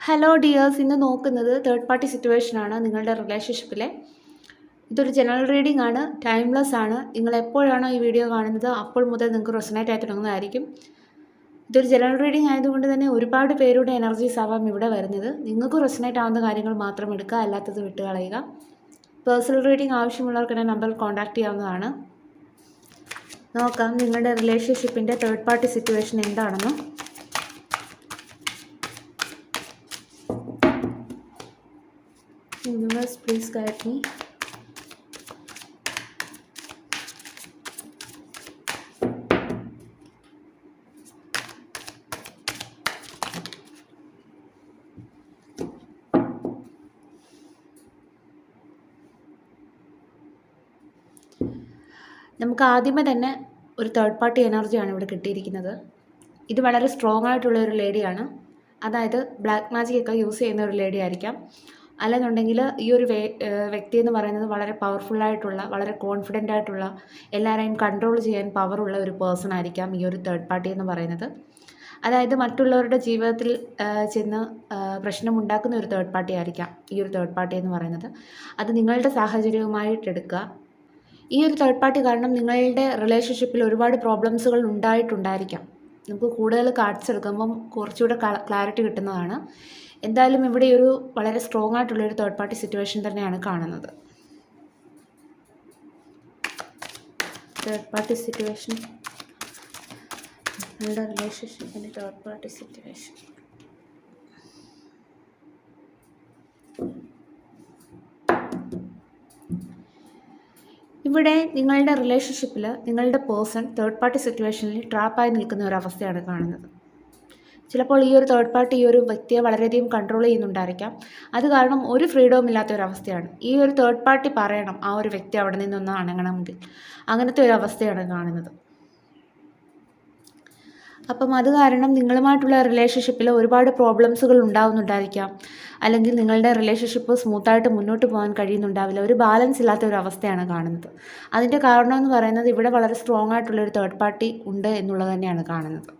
Hello dears, ഇന്ന് നോക്കുന്നത് third party സിറ്റുവേഷനാണ് നിങ്ങളുടെ റിലേഷൻഷിപ്പിലെ. ഇതൊരു ജനറൽ റീഡിംഗ് ആണ്, ടൈംലെസ് ആണ്. നിങ്ങൾ എപ്പോഴാണോ ഈ വീഡിയോ കാണുന്നത് അപ്പോൾ മുതൽ നിങ്ങൾക്ക് റെസൊണേറ്റ് ആയി തുടങ്ങുന്നതായിരിക്കും. ഇതൊരു ജനറൽ റീഡിംഗ് ആയതുകൊണ്ട് തന്നെ ഒരുപാട് പേരുടെ എനർജീസ് ആവാം ഇവിടെ വരുന്നത്. നിങ്ങൾക്ക് റെസൊണേറ്റ് ആവുന്ന കാര്യങ്ങൾ മാത്രം എടുക്കുക, അല്ലാത്തത് വിട്ടുകളയുക. പേഴ്സണൽ റീഡിംഗ് ആവശ്യമുള്ളവർക്ക് എൻ്റെ നമ്പറിൽ കോൺടാക്റ്റ് ചെയ്യാവുന്നതാണ്. നോക്കാം നിങ്ങളുടെ റിലേഷൻഷിപ്പിൻ്റെ തേർഡ് പാർട്ടി സിറ്റുവേഷൻ എന്താണെന്ന്. Universe, please guide me. നമുക്ക് ആദ്യമേ തന്നെ ഒരു തേർഡ് പാർട്ടി എനർജിയാണ് ഇവിടെ കിട്ടിയിരിക്കുന്നത്. ഇത് വളരെ സ്ട്രോങ് ആയിട്ടുള്ള ഒരു ലേഡിയാണ്. അതായത് ബ്ലാക്ക് മാജിക് ഒക്കെ യൂസ് ചെയ്യുന്ന ഒരു ലേഡി ആയിരിക്കാം. അല്ലെന്നുണ്ടെങ്കിൽ ഈ ഒരു വ്യക്തി എന്ന് പറയുന്നത് വളരെ പവർഫുള്ളായിട്ടുള്ള, വളരെ കോൺഫിഡൻ്റ് ആയിട്ടുള്ള, എല്ലാവരെയും കൺട്രോൾ ചെയ്യാൻ പവറുള്ള ഒരു പേഴ്സൺ ആയിരിക്കാം ഈ ഒരു തേർഡ് പാർട്ടി എന്ന് പറയുന്നത്. അതായത് മറ്റുള്ളവരുടെ ജീവിതത്തിൽ ചെന്ന് പ്രശ്നമുണ്ടാക്കുന്ന ഒരു തേർഡ് പാർട്ടി ആയിരിക്കാം ഈ ഒരു തേർഡ് പാർട്ടി എന്ന് പറയുന്നത്. അത് നിങ്ങളുടെ സാഹചര്യവുമായിട്ടെടുക്കുക. ഈ ഒരു തേർഡ് പാർട്ടി കാരണം നിങ്ങളുടെ റിലേഷൻഷിപ്പിൽ ഒരുപാട് പ്രോബ്ലംസുകൾ ഉണ്ടായിട്ടുണ്ടായിരിക്കാം. നമുക്ക് കൂടുതൽ കാർഡ്സ് എടുക്കുമ്പം കുറച്ചുകൂടെ ക്ലാരിറ്റി കിട്ടുന്നതാണ്. എന്തായാലും ഇവിടെ ഒരു വളരെ സ്ട്രോങ് ആയിട്ടുള്ളൊരു തേർഡ് പാർട്ടി സിറ്റുവേഷൻ തന്നെയാണ് കാണുന്നത്. തേർഡ് പാർട്ടി സിറ്റുവേഷൻ, നിങ്ങളുടെ റിലേഷൻഷിപ്പിൻ്റെ തേർഡ് പാർട്ടി സിറ്റുവേഷൻ. ഇവിടെ നിങ്ങളുടെ റിലേഷൻഷിപ്പിൽ നിങ്ങളുടെ പേഴ്സൺ തേർഡ് പാർട്ടി സിറ്റുവേഷനിൽ ട്രാപ്പായി നിൽക്കുന്ന ഒരവസ്ഥയാണ് കാണുന്നത്. ചിലപ്പോൾ ഈ ഒരു തേർഡ് പാർട്ടി ഈ ഒരു വ്യക്തിയെ വളരെയധികം കൺട്രോൾ ചെയ്യുന്നുണ്ടായിരിക്കാം. അത് കാരണം ഒരു ഫ്രീഡവും ഇല്ലാത്ത ഒരവസ്ഥയാണ്. ഈ ഒരു തേർഡ് പാർട്ടി പറയണം ആ ഒരു വ്യക്തി അവിടെ നിന്നൊന്ന് അണങ്ങണമെങ്കിൽ. അങ്ങനത്തെ ഒരു അവസ്ഥയാണ് കാണുന്നത്. അപ്പം അത് കാരണം നിങ്ങളുമായിട്ടുള്ള റിലേഷൻഷിപ്പിൽ ഒരുപാട് പ്രോബ്ലംസുകൾ ഉണ്ടാവുന്നുണ്ടായിരിക്കാം. അല്ലെങ്കിൽ നിങ്ങളുടെ റിലേഷൻഷിപ്പ് സ്മൂത്തായിട്ട് മുന്നോട്ട് പോകാൻ കഴിയുന്നുണ്ടാവില്ല. ഒരു ബാലൻസ് ഇല്ലാത്ത ഒരു അവസ്ഥയാണ് കാണുന്നത്. അതിൻ്റെ കാരണം എന്ന് പറയുന്നത് ഇവിടെ വളരെ സ്ട്രോങ് ആയിട്ടുള്ളൊരു തേർഡ് പാർട്ടി ഉണ്ട് എന്നുള്ളത് തന്നെയാണ് കാണുന്നത്.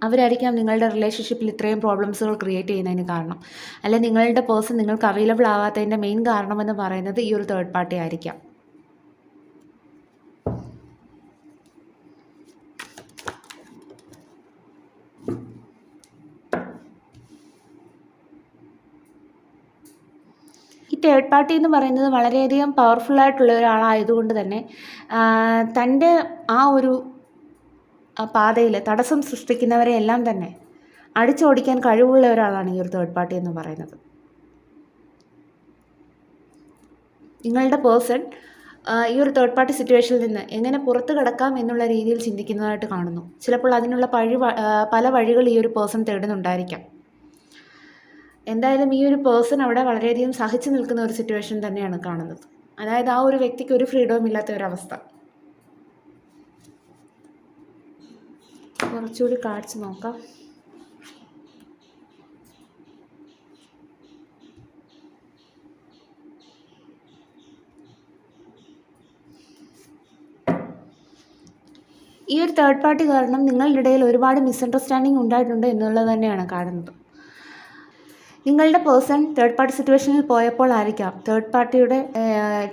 അവരായിരിക്കാം നിങ്ങളുടെ റിലേഷൻഷിപ്പിൽ ഇത്രയും പ്രോബ്ലംസുകൾ ക്രിയേറ്റ് ചെയ്യുന്നതിന് കാരണം. അല്ലെങ്കിൽ നിങ്ങളുടെ പേഴ്സൺ നിങ്ങൾക്ക് അവൈലബിൾ ആവാത്തതിൻ്റെ മെയിൻ കാരണമെന്ന് പറയുന്നത് ഈ ഒരു തേർഡ് പാർട്ടി ആയിരിക്കാം. ഈ തേർഡ് പാർട്ടി എന്ന് പറയുന്നത് വളരെയധികം പവർഫുള്ളായിട്ടുള്ള ഒരാളായതുകൊണ്ട് തന്നെ തൻ്റെ ആ ഒരു പാതയിൽ തടസ്സം സൃഷ്ടിക്കുന്നവരെ എല്ലാം തന്നെ അടിച്ചോടിക്കാൻ കഴിവുള്ള ഒരാളാണ് ഈ ഒരു തേർഡ് പാർട്ടി എന്ന് പറയുന്നത്. നിങ്ങളുടെ പേഴ്സൺ ഈ ഒരു തേർഡ് പാർട്ടി സിറ്റുവേഷനിൽ നിന്ന് എങ്ങനെ പുറത്ത് കിടക്കാം എന്നുള്ള രീതിയിൽ ചിന്തിക്കുന്നതായിട്ട് കാണുന്നു. ചിലപ്പോൾ അതിനുള്ള പല വഴികൾ ഈ ഒരു പേഴ്സൺ തേടുന്നുണ്ടായിരിക്കാം. എന്തായാലും ഈ ഒരു പേഴ്സൺ അവിടെ വളരെയധികം സഹിച്ചു നിൽക്കുന്ന ഒരു സിറ്റുവേഷൻ തന്നെയാണ് കാണുന്നത്. അതായത് ആ ഒരു വ്യക്തിക്ക് ഒരു ഫ്രീഡവും ഇല്ലാത്ത ഒരവസ്ഥ. കുറച്ചുകൂടി കാർഡ്സ് നോക്കാം. ഈ ഒരു തേർഡ് പാർട്ടി കാരണം നിങ്ങളുടെ ഇടയിൽ ഒരുപാട് മിസ്അണ്ടർസ്റ്റാൻഡിങ് ഉണ്ടായിട്ടുണ്ട് എന്നുള്ളത് തന്നെയാണ് കാണുന്നത്. നിങ്ങളുടെ പേഴ്സൺ തേർഡ് പാർട്ടി സിറ്റുവേഷനിൽ പോയപ്പോൾ ആയിരിക്കാം തേർഡ് പാർട്ടിയുടെ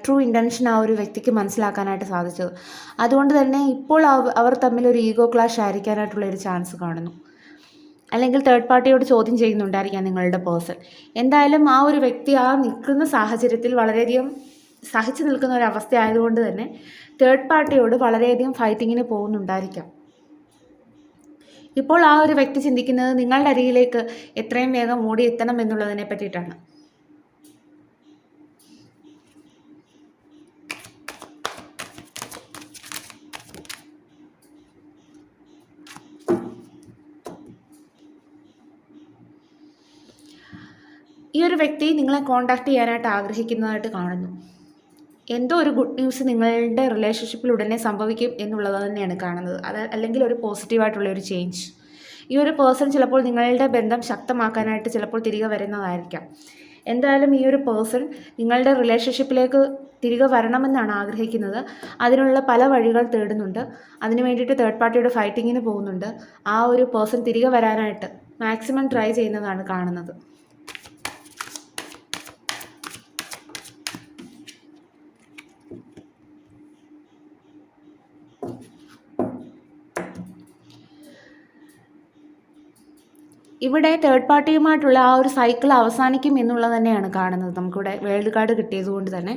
ട്രൂ ഇൻറ്റൻഷൻ ആ ഒരു വ്യക്തിക്ക് മനസ്സിലാക്കാനായിട്ട് സാധിച്ചത്. അതുകൊണ്ട് തന്നെ ഇപ്പോൾ അവർ തമ്മിൽ ഒരു ഈഗോ ക്ലാഷ് ആയിരിക്കാനായിട്ടുള്ള ഒരു ചാൻസ് കാണുന്നു. അല്ലെങ്കിൽ തേർഡ് പാർട്ടിയോട് ചോദ്യം ചെയ്യുന്നുണ്ടായിരിക്കാം നിങ്ങളുടെ പേഴ്സൺ. എന്തായാലും ആ ഒരു വ്യക്തി ആ നിൽക്കുന്ന സാഹചര്യത്തിൽ വളരെയധികം സഹിച്ചു നിൽക്കുന്ന ഒരു അവസ്ഥ ആയതുകൊണ്ട് തന്നെ തേർഡ് പാർട്ടിയോട് വളരെയധികം ഫൈറ്റിങ്ങിന് പോകുന്നുണ്ടായിരിക്കാം. ഇപ്പോൾ ആ ഒരു വ്യക്തി ചിന്തിക്കുന്നത് നിങ്ങളുടെ അരികിലേക്ക് എത്രയും വേഗം ഓടിയെത്തണം എന്നുള്ളതിനെ പറ്റിയിട്ടാണ്. ഈ ഒരു വ്യക്തി നിങ്ങളെ കോൺടാക്റ്റ് ചെയ്യാനായിട്ട് ആഗ്രഹിക്കുന്നതായിട്ട് കാണുന്നു. എന്തോ ഒരു ഗുഡ് ന്യൂസ് നിങ്ങളുടെ റിലേഷൻഷിപ്പിൽ ഉടനെ സംഭവിക്കും എന്നുള്ളത് തന്നെയാണ് കാണുന്നത്. അല്ലെങ്കിൽ ഒരു പോസിറ്റീവായിട്ടുള്ള ഒരു ചേഞ്ച്. ഈ ഒരു പേഴ്സൺ ചിലപ്പോൾ നിങ്ങളുടെ ബന്ധം ശക്തമാക്കാനായിട്ട് ചിലപ്പോൾ തിരികെ വരുന്നതായിരിക്കാം. എന്തായാലും ഈ ഒരു പേഴ്സൺ നിങ്ങളുടെ റിലേഷൻഷിപ്പിലേക്ക് തിരികെ വരണമെന്നാണ് ആഗ്രഹിക്കുന്നത്. അതിനുള്ള പല വഴികൾ തേടുന്നുണ്ട്. അതിന് വേണ്ടിയിട്ട് തേർഡ് പാർട്ടിയുടെ ഫൈറ്റിങ്ങിന് പോകുന്നുണ്ട്. ആ ഒരു പേഴ്സൺ തിരികെ വരാനായിട്ട് മാക്സിമം ട്രൈ ചെയ്യുന്നതാണ് കാണുന്നത്. ഇവിടെ തേർഡ് പാർട്ടിയുമായിട്ടുള്ള ആ ഒരു സൈക്കിൾ അവസാനിക്കും എന്നുള്ളത് തന്നെയാണ് കാണുന്നത്. നമുക്കിവിടെ വേൾഡ് കാർഡ് കിട്ടിയത് കൊണ്ട് തന്നെ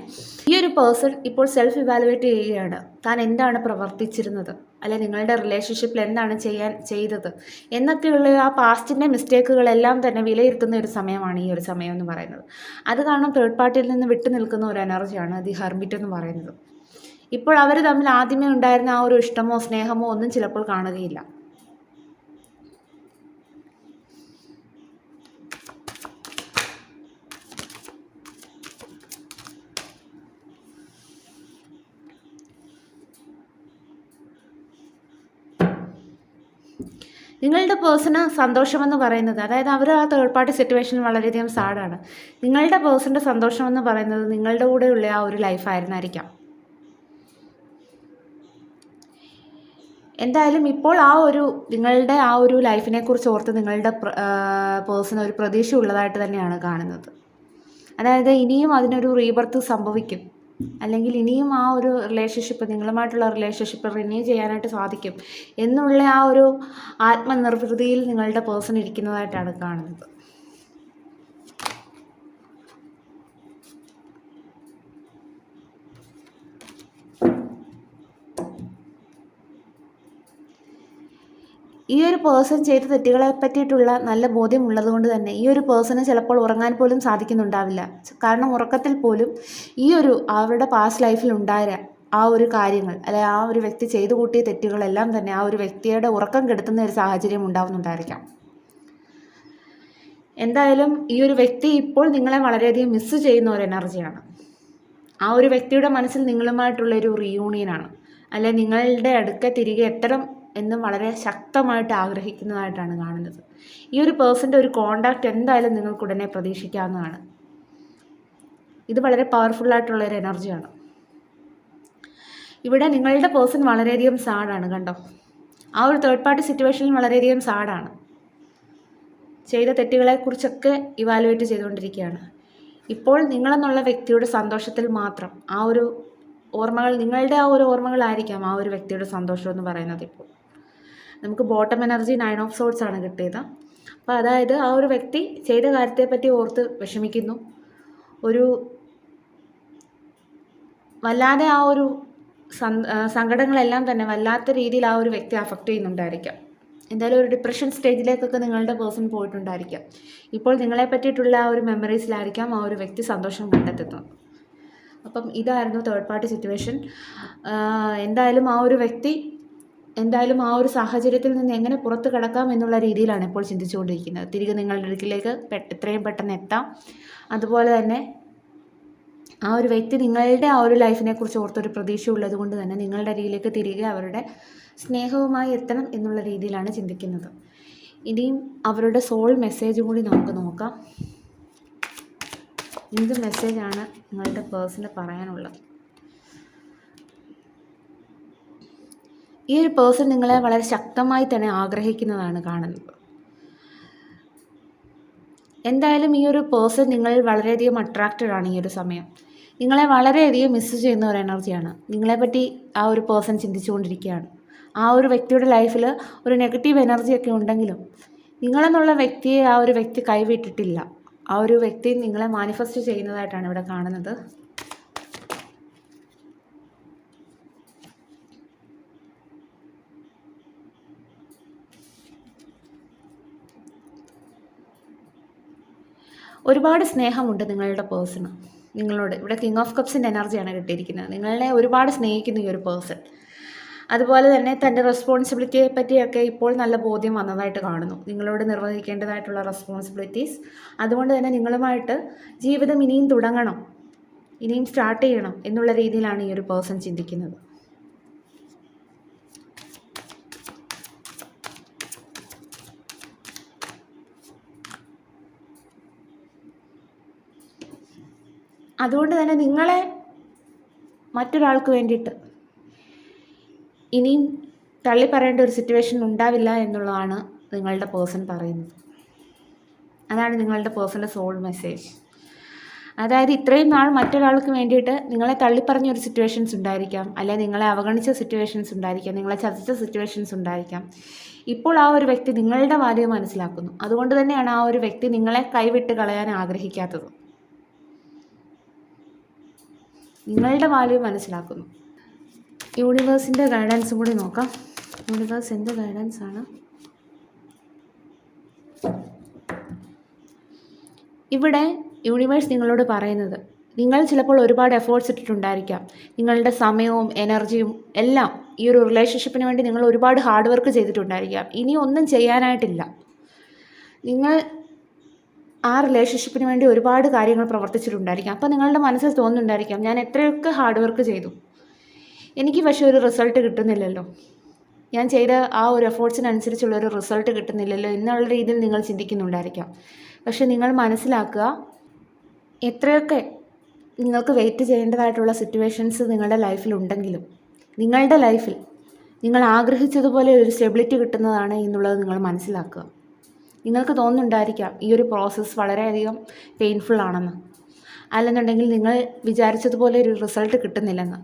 ഈ ഒരു പേഴ്സൺ ഇപ്പോൾ സെൽഫ് ഇവാലുവേറ്റ് ചെയ്യുകയാണ്. താൻ എന്താണ് പ്രവർത്തിച്ചിരുന്നത്, അല്ലെ നിങ്ങളുടെ റിലേഷൻഷിപ്പിൽ എന്താണ് ചെയ്തത് എന്നൊക്കെയുള്ള ആ പാസ്റ്റിൻ്റെ മിസ്റ്റേക്കുകളെല്ലാം തന്നെ വിലയിരുത്തുന്ന ഒരു സമയമാണ് ഈ ഒരു സമയം എന്ന് പറയുന്നത്. അത് കാരണം തേർഡ് പാർട്ടിയിൽ നിന്ന് വിട്ടു നിൽക്കുന്ന ഒരു എനർജിയാണ് ദി ഹെർമിറ്റ് എന്ന് പറയുന്നത്. ഇപ്പോൾ അവർ തമ്മിൽ ആദ്യമേ ഉണ്ടായിരുന്ന ആ ഒരു ഇഷ്ടമോ സ്നേഹമോ ഒന്നും ചിലപ്പോൾ കാണുകയില്ല. നിങ്ങളുടെ പേഴ്സണ് സന്തോഷമെന്ന് പറയുന്നത്, അതായത് അവർ ആ തേർഡ് പാർട്ടി സിറ്റുവേഷനിൽ വളരെയധികം സാഡാണ്. നിങ്ങളുടെ പേഴ്സൻ്റെ സന്തോഷമെന്ന് പറയുന്നത് നിങ്ങളുടെ കൂടെയുള്ള ആ ഒരു ലൈഫായിരുന്നായിരിക്കാം. എന്തായാലും ഇപ്പോൾ നിങ്ങളുടെ ആ ഒരു ലൈഫിനെ കുറിച്ച് ഓർത്ത് നിങ്ങളുടെ പേഴ്സൺ ഒരു പ്രതീക്ഷ ഉള്ളതായിട്ട് തന്നെയാണ് കാണുന്നത്. അതായത് ഇനിയും അതിനൊരു റീബർത്ത് സംഭവിക്കും, അല്ലെങ്കിൽ ഇനിയും ആ ഒരു റിലേഷൻഷിപ്പ്, നിങ്ങളുമായിട്ടുള്ള റിലേഷൻഷിപ്പ് റിന്യൂ ചെയ്യാനായിട്ട് സാധിക്കും എന്നുള്ള ആ ഒരു ആത്മനിർവൃതിയിൽ നിങ്ങളുടെ പേഴ്സൺ ഇരിക്കുന്നതായിട്ടാണ് കാണുന്നത്. ഈ ഒരു പേഴ്സൺ ചെയ്ത തെറ്റുകളെ പറ്റിയിട്ടുള്ള നല്ല ബോധ്യമുള്ളത് കൊണ്ട് തന്നെ ഈ ഒരു പേഴ്സണ് ചിലപ്പോൾ ഉറങ്ങാൻ പോലും സാധിക്കുന്നുണ്ടാവില്ല. കാരണം ഉറക്കത്തിൽ പോലും അവരുടെ പാസ്റ്റ് ലൈഫിൽ ഉണ്ടായ ആ ഒരു കാര്യങ്ങൾ, അല്ലെ ആ ഒരു വ്യക്തി ചെയ്തു കൂട്ടിയ തെറ്റുകളെല്ലാം തന്നെ ആ ഒരു വ്യക്തിയുടെ ഉറക്കം കെടുത്തുന്ന ഒരു സാഹചര്യം ഉണ്ടാവുന്നുണ്ടായിരിക്കാം. എന്തായാലും ഈ ഒരു വ്യക്തി ഇപ്പോൾ നിങ്ങളെ വളരെയധികം മിസ്സ് ചെയ്യുന്ന ഒരു എനർജിയാണ്. ആ ഒരു വ്യക്തിയുടെ മനസ്സിൽ നിങ്ങളുമായിട്ടുള്ളൊരു റീയൂണിയനാണ്, അല്ലെ നിങ്ങളുടെ അടുക്ക തിരികെ എത്തണം എന്നും വളരെ ശക്തമായിട്ട് ആഗ്രഹിക്കുന്നതായിട്ടാണ് കാണുന്നത്. ഈ ഒരു പേഴ്സൻ്റെ ഒരു കോണ്ടാക്റ്റ് എന്തായാലും നിങ്ങൾക്ക് ഉടനെ പ്രതീക്ഷിക്കാവുന്നതാണ്. ഇത് വളരെ പവർഫുള്ളായിട്ടുള്ളൊരു എനർജിയാണ്. ഇവിടെ നിങ്ങളുടെ പേഴ്സൺ വളരെയധികം സാഡാണ്. കണ്ടോ, ആ ഒരു തേർഡ് പാർട്ടി സിറ്റുവേഷനിൽ വളരെയധികം സാഡാണ്. ചെയ്ത തെറ്റുകളെക്കുറിച്ചൊക്കെ ഇവാലുവേറ്റ് ചെയ്തുകൊണ്ടിരിക്കുകയാണ്. ഇപ്പോൾ നിങ്ങളെന്നുള്ള വ്യക്തിയുടെ സന്തോഷത്തിൽ മാത്രം ആ ഒരു ഓർമ്മകൾ, നിങ്ങളുടെ ആ ഒരു ഓർമ്മകളായിരിക്കാം ആ ഒരു വ്യക്തിയുടെ സന്തോഷം എന്ന് പറയുന്നത്. ഇപ്പോൾ നമുക്ക് ബോട്ടം എനർജി 9 ഓഫ് സോർട്സ് ആണ് കിട്ടിയത്. അപ്പോൾ അതായത് ആ ഒരു വ്യക്തി ചെയ്ത കാര്യത്തെപ്പറ്റി ഓർത്ത് വിഷമിക്കുന്നു. വല്ലാതെ ആ ഒരു സങ്കടങ്ങളെല്ലാം തന്നെ വല്ലാത്ത രീതിയിൽ ആ ഒരു വ്യക്തി അഫക്റ്റ് ചെയ്യുന്നുണ്ടായിരിക്കാം. എന്തായാലും ഒരു ഡിപ്രഷൻ സ്റ്റേജിലേക്കൊക്കെ നിങ്ങളുടെ പേഴ്സൺ പോയിട്ടുണ്ടായിരിക്കാം. ഇപ്പോൾ നിങ്ങളെ പറ്റിയിട്ടുള്ള ആ ഒരു മെമ്മറീസിലായിരിക്കാം ആ ഒരു വ്യക്തി സന്തോഷം കണ്ടെത്തുന്നത്. അപ്പം ഇതായിരുന്നു തേർഡ് പാർട്ടി സിറ്റുവേഷൻ. എന്തായാലും ആ ഒരു വ്യക്തി ആ ഒരു സാഹചര്യത്തിൽ നിന്ന് എങ്ങനെ പുറത്ത് കിടക്കാം എന്നുള്ള രീതിയിലാണ് ഇപ്പോൾ ചിന്തിച്ചുകൊണ്ടിരിക്കുന്നത്. തിരികെ നിങ്ങളുടെ അടുക്കിലേക്ക് എത്രയും പെട്ടെന്ന് എത്താം. അതുപോലെ തന്നെ ആ ഒരു വ്യക്തി നിങ്ങളുടെ ആ ഒരു ലൈഫിനെ കുറിച്ച് ഓർത്തൊരു പ്രതീക്ഷ ഉള്ളത് കൊണ്ട് തന്നെ നിങ്ങളുടെ അരികിലേക്ക് തിരികെ അവരുടെ സ്നേഹവുമായി എത്തണം എന്നുള്ള രീതിയിലാണ് ചിന്തിക്കുന്നത്. ഇനിയും അവരുടെ സോൾ മെസ്സേജ് കൂടി നമുക്ക് നോക്കാം. എന്ത് മെസ്സേജാണ് നിങ്ങളുടെ പേഴ്സണ് പറയാനുള്ളത്? ഈ ഒരു പേഴ്സൺ നിങ്ങളെ വളരെ ശക്തമായി തന്നെ ആഗ്രഹിക്കുന്നതാണ് കാണുന്നത്. എന്തായാലും ഈ ഒരു പേഴ്സൺ നിങ്ങളിൽ വളരെയധികം അട്രാക്റ്റഡ് ആണ്. ഈ ഒരു സമയം നിങ്ങളെ വളരെയധികം മിസ് ചെയ്യുന്ന ഒരു എനർജിയാണ്. നിങ്ങളെപ്പറ്റി ആ ഒരു പേഴ്സൺ ചിന്തിച്ചുകൊണ്ടിരിക്കുകയാണ്. ആ ഒരു വ്യക്തിയുടെ ലൈഫിൽ ഒരു നെഗറ്റീവ് എനർജിയൊക്കെ ഉണ്ടെങ്കിലും നിങ്ങളെന്നുള്ള വ്യക്തിയെ ആ ഒരു വ്യക്തി കൈവിട്ടിട്ടില്ല. ആ ഒരു വ്യക്തി നിങ്ങളെ മാനിഫെസ്റ്റ് ചെയ്യുന്നതായിട്ടാണ് ഇവിടെ കാണുന്നത്. ഒരുപാട് സ്നേഹമുണ്ട് നിങ്ങളുടെ പേഴ്സണ് നിങ്ങളോട്. ഇവിടെ കിങ് ഓഫ് കപ്സിൻ്റെ എനർജിയാണ് കിട്ടിയിരിക്കുന്നത്. നിങ്ങളെ ഒരുപാട് സ്നേഹിക്കുന്ന ഈ ഒരു പേഴ്സൺ. അതുപോലെ തന്നെ തൻ്റെ റെസ്പോൺസിബിലിറ്റിയെ പറ്റിയൊക്കെ ഇപ്പോൾ നല്ല ബോധ്യം വന്നതായിട്ട് കാണുന്നു. നിങ്ങളോട് നിർവഹിക്കേണ്ടതായിട്ടുള്ള റെസ്പോൺസിബിലിറ്റീസ്. അതുകൊണ്ട് തന്നെ നിങ്ങളുമായിട്ട് ജീവിതം ഇനിയും തുടങ്ങണം, ഇനിയും സ്റ്റാർട്ട് ചെയ്യണം എന്നുള്ള രീതിയിലാണ് ഈ ഒരു പേഴ്സൺ ചിന്തിക്കുന്നത്. അതുകൊണ്ട് തന്നെ നിങ്ങളെ മറ്റൊരാൾക്ക് വേണ്ടിയിട്ട് ഇനിയും തള്ളിപ്പറയേണ്ട ഒരു സിറ്റുവേഷൻ ഉണ്ടാവില്ല എന്നുള്ളതാണ് നിങ്ങളുടെ പേഴ്സൺ പറയുന്നത്. അതാണ് നിങ്ങളുടെ പേഴ്സണൽ സോൾ മെസ്സേജ്. അതായത് ഇത്രയും നാൾ മറ്റൊരാൾക്ക് വേണ്ടിയിട്ട് നിങ്ങളെ തള്ളിപ്പറഞ്ഞ ഒരു സിറ്റുവേഷൻസ് ഉണ്ടായിരിക്കാം, അല്ലെങ്കിൽ നിങ്ങളെ അവഗണിച്ച സിറ്റുവേഷൻസ് ഉണ്ടായിരിക്കാം, നിങ്ങളെ ചതിച്ച സിറ്റുവേഷൻസ് ഉണ്ടായിരിക്കാം. ഇപ്പോൾ ആ ഒരു വ്യക്തി നിങ്ങളുടെ വാല്യൂ മനസ്സിലാക്കുന്നു. അതുകൊണ്ട് തന്നെയാണ് ആ ഒരു വ്യക്തി നിങ്ങളെ കൈവിട്ട് കളയാൻ ആഗ്രഹിക്കാത്തത്. നിങ്ങളുടെ വാല്യൂ മനസ്സിലാക്കുന്നു. യൂണിവേഴ്സിൻ്റെ ഗൈഡൻസും കൂടി നോക്കാം. യൂണിവേഴ്സ് എന്ത് ഗൈഡൻസ് ആണ്? ഇവിടെ യൂണിവേഴ്സ് നിങ്ങളോട് പറയുന്നത്, നിങ്ങൾ ചിലപ്പോൾ ഒരുപാട് എഫേർട്സ് ഇട്ടിട്ടുണ്ടായിരിക്കാം. നിങ്ങളുടെ സമയവും എനർജിയും എല്ലാം ഈ ഒരു റിലേഷൻഷിപ്പിന് വേണ്ടി നിങ്ങൾ ഒരുപാട് ഹാർഡ് വർക്ക് ചെയ്തിട്ടുണ്ടായിരിക്കാം. ഇനി ഒന്നും ചെയ്യാനായിട്ടില്ല. നിങ്ങൾ ആ റിലേഷൻഷിപ്പിന് വേണ്ടി ഒരുപാട് കാര്യങ്ങൾ പ്രവർത്തിച്ചിട്ടുണ്ടായിരിക്കാം. അപ്പോൾ നിങ്ങളുടെ മനസ്സിൽ തോന്നുന്നുണ്ടായിരിക്കാം, ഞാൻ എത്രയൊക്കെ ഹാർഡ് വർക്ക് ചെയ്തു, എനിക്ക് പക്ഷേ ഒരു റിസൾട്ട് കിട്ടുന്നില്ലല്ലോ, ഞാൻ ചെയ്ത ആ ഒരു എഫേർട്സിനനുസരിച്ചുള്ളൊരു റിസൾട്ട് കിട്ടുന്നില്ലല്ലോ എന്നുള്ള രീതിയിൽ നിങ്ങൾ ചിന്തിക്കുന്നുണ്ടായിരിക്കാം. പക്ഷെ നിങ്ങൾ മനസ്സിലാക്കുക, എത്രയൊക്കെ നിങ്ങൾക്ക് വെയിറ്റ് ചെയ്യേണ്ടതായിട്ടുള്ള സിറ്റുവേഷൻസ് നിങ്ങളുടെ ലൈഫിലുണ്ടെങ്കിലും നിങ്ങളുടെ ലൈഫിൽ നിങ്ങൾ ആഗ്രഹിച്ചതുപോലെ ഒരു സ്റ്റെബിലിറ്റി കിട്ടുന്നതാണ് എന്നുള്ളത് നിങ്ങൾ മനസ്സിലാക്കുക. നിങ്ങൾക്ക് തോന്നുന്നുണ്ടായിരിക്കാം ഈ ഒരു പ്രോസസ്സ് വളരെയധികം പെയിൻഫുൾ ആണെന്ന്, അല്ലെന്നുണ്ടെങ്കിൽ നിങ്ങൾ വിചാരിച്ചതുപോലെ ഒരു റിസൾട്ട് കിട്ടുന്നില്ലെന്ന്.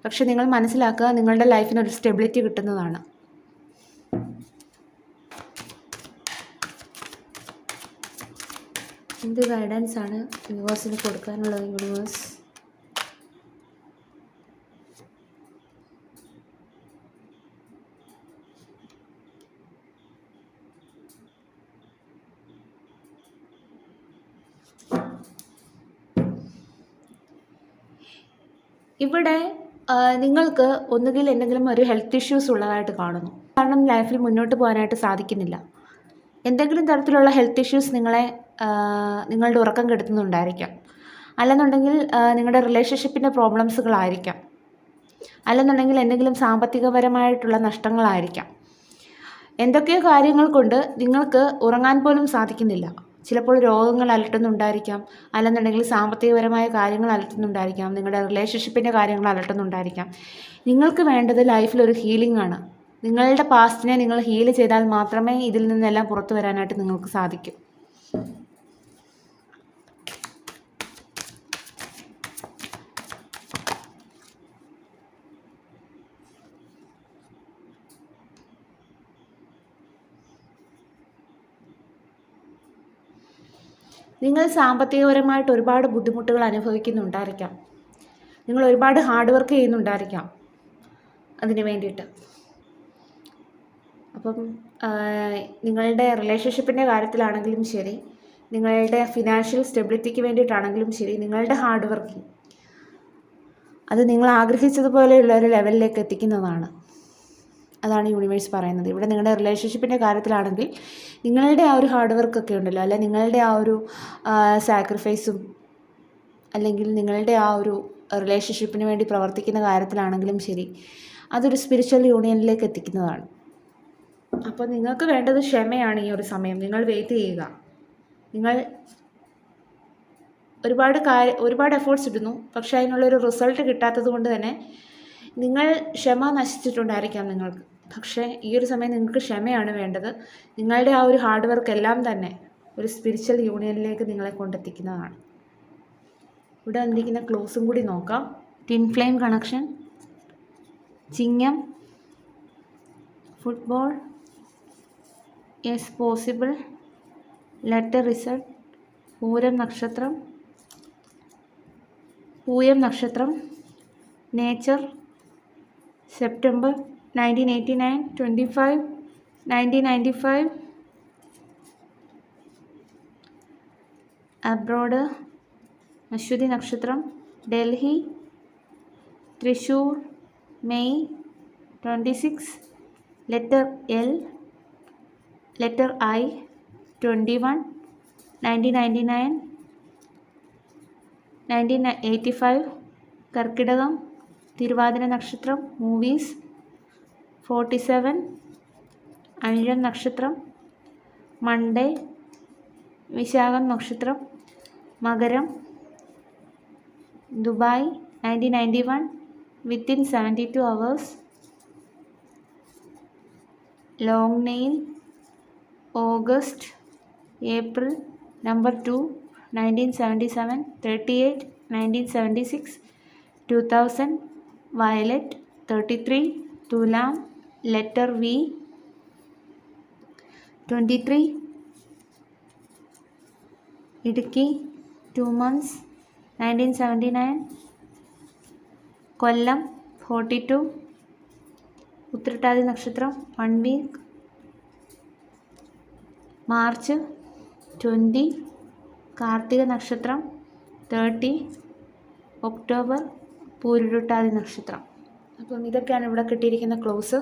പക്ഷെ നിങ്ങൾ മനസ്സിലാക്കുക, നിങ്ങളുടെ ലൈഫിനൊരു സ്റ്റെബിലിറ്റി കിട്ടുന്നതാണ്. എന്ത് ഗൈഡൻസ് ആണ് യൂണിവേഴ്സിന് കൊടുക്കാനുള്ളത്? യൂണിവേഴ്സ് ഇവിടെ നിങ്ങൾക്ക് ഒന്നുകിൽ എന്തെങ്കിലും ഒരു ഹെൽത്ത് ഇഷ്യൂസ് ഉള്ളതായിട്ട് കാണുന്നു. കാരണം ലൈഫിൽ മുന്നോട്ട് പോകാനായിട്ട് സാധിക്കുന്നില്ല. എന്തെങ്കിലും തരത്തിലുള്ള ഹെൽത്ത് ഇഷ്യൂസ് നിങ്ങളുടെ ഉറക്കം കെടുത്തുന്നുണ്ടായിരിക്കാം. അല്ലെന്നുണ്ടെങ്കിൽ നിങ്ങളുടെ റിലേഷൻഷിപ്പിൻ്റെ പ്രോബ്ലംസുകളായിരിക്കാം. അല്ലെന്നുണ്ടെങ്കിൽ എന്തെങ്കിലും സാമ്പത്തികപരമായിട്ടുള്ള നഷ്ടങ്ങളായിരിക്കാം. എന്തൊക്കെയോ കാര്യങ്ങൾ കൊണ്ട് നിങ്ങൾക്ക് ഉറങ്ങാൻ പോലും സാധിക്കുന്നില്ല. ചിലപ്പോൾ രോഗങ്ങൾ അലട്ടുന്നുണ്ടായിരിക്കാം, അല്ലെന്നുണ്ടെങ്കിൽ സാമ്പത്തികപരമായ കാര്യങ്ങൾ അലട്ടുന്നുണ്ടായിരിക്കാം, നിങ്ങളുടെ റിലേഷൻഷിപ്പിൻ്റെ കാര്യങ്ങൾ അലട്ടുന്നുണ്ടായിരിക്കാം. നിങ്ങൾക്ക് വേണ്ടത് ലൈഫിലൊരു ഹീലിംഗ് ആണ്. നിങ്ങളുടെ പാസ്റ്റിനെ നിങ്ങൾ ഹീൽ ചെയ്താൽ മാത്രമേ ഇതിൽ നിന്നെല്ലാം പുറത്തു വരാനായിട്ട് നിങ്ങൾക്ക് സാധിക്കൂ. നിങ്ങൾ സാമ്പത്തികപരമായിട്ട് ഒരുപാട് ബുദ്ധിമുട്ടുകൾ അനുഭവിക്കുന്നുണ്ടായിരിക്കാം. നിങ്ങൾ ഒരുപാട് ഹാർഡ് വർക്ക് ചെയ്യുന്നുണ്ടായിരിക്കാം അതിന് വേണ്ടിയിട്ട്. അപ്പം നിങ്ങളുടെ റിലേഷൻഷിപ്പിൻ്റെ കാര്യത്തിലാണെങ്കിലും ശരി, നിങ്ങളുടെ ഫിനാൻഷ്യൽ സ്റ്റെബിലിറ്റിക്ക് വേണ്ടിയിട്ടാണെങ്കിലും ശരി, നിങ്ങളുടെ ഹാർഡ് വർക്കിംഗ് അത് നിങ്ങൾ ആഗ്രഹിച്ചതുപോലെയുള്ള ഒരു ലെവലിലേക്ക് എത്തിക്കുന്നതാണ്. അതാണ് യൂണിവേഴ്സ് പറയുന്നത്. ഇവിടെ നിങ്ങളുടെ റിലേഷൻഷിപ്പിൻ്റെ കാര്യത്തിലാണെങ്കിൽ നിങ്ങളുടെ ആ ഒരു ഹാർഡ് വർക്കൊക്കെ ഉണ്ടല്ലോ, അല്ലെ നിങ്ങളുടെ ആ ഒരു സാക്രിഫൈസും, അല്ലെങ്കിൽ നിങ്ങളുടെ ആ ഒരു റിലേഷൻഷിപ്പിന് വേണ്ടി പ്രവർത്തിക്കുന്ന കാര്യത്തിലാണെങ്കിലും ശരി, അതൊരു സ്പിരിച്വൽ യൂണിയനിലേക്ക് എത്തിക്കുന്നതാണ്. അപ്പോൾ നിങ്ങൾക്ക് വേണ്ടത് ക്ഷമയാണ്. ഈ ഒരു സമയം നിങ്ങൾ വെയിറ്റ് ചെയ്യുക. നിങ്ങൾ ഒരുപാട് എഫേർട്സ് ഇടുന്നു, പക്ഷേ അതിനുള്ളൊരു റിസൾട്ട് കിട്ടാത്തത് കൊണ്ട് തന്നെ നിങ്ങൾ ക്ഷമ നശിച്ചിട്ടുണ്ടായിരിക്കാം നിങ്ങൾക്ക്. പക്ഷേ ഈ ഒരു സമയം നിങ്ങൾക്ക് ക്ഷമയാണ് വേണ്ടത്. നിങ്ങളുടെ ആ ഒരു ഹാർഡ് വർക്ക് എല്ലാം തന്നെ ഒരു സ്പിരിച്വൽ യൂണിയനിലേക്ക് നിങ്ങളെ കൊണ്ടെത്തിക്കുന്നതാണ്. ഇവിടെ വന്നിരിക്കുന്ന ക്ലോസും കൂടി നോക്കാം. ട്വിൻ ഫ്ലെയിം കണക്ഷൻ, ചിങ്ങം, football, yes possible, letter result, പൂരം നക്ഷത്രം, നേച്ചർ, സെപ്റ്റംബർ 1989, 25, 1995, അബ്രോഡ്, അശ്വതി നക്ഷത്രം, Delhi, Thrissur, May 26, letter L, letter I, 21, 1999, 1985, കർക്കിടകം, തിരുവാതിര നക്ഷത്രം, മൂവീസ്, 47, അനിഴം നക്ഷത്രം, മൺഡേ, വിശാഖം നക്ഷത്രം, മകരം, Dubai, 1991, within 72 hours, long nail, August, April number 2 1977, 38 1976, 2000 Violet, 33 Tulam, letter V, 23 Idukki, 2 months 1979, Kollam 42, Uthrattathi നക്ഷത്രം 1 week, March 20 കാർത്തിക നക്ഷത്രം 30, ഒക്ടോബർ പൂരുരുട്ടാതി നക്ഷത്രം. അപ്പം ഇതൊക്കെയാണ് ഇവിടെ കിട്ടിയിരിക്കുന്ന ക്ലോസ്.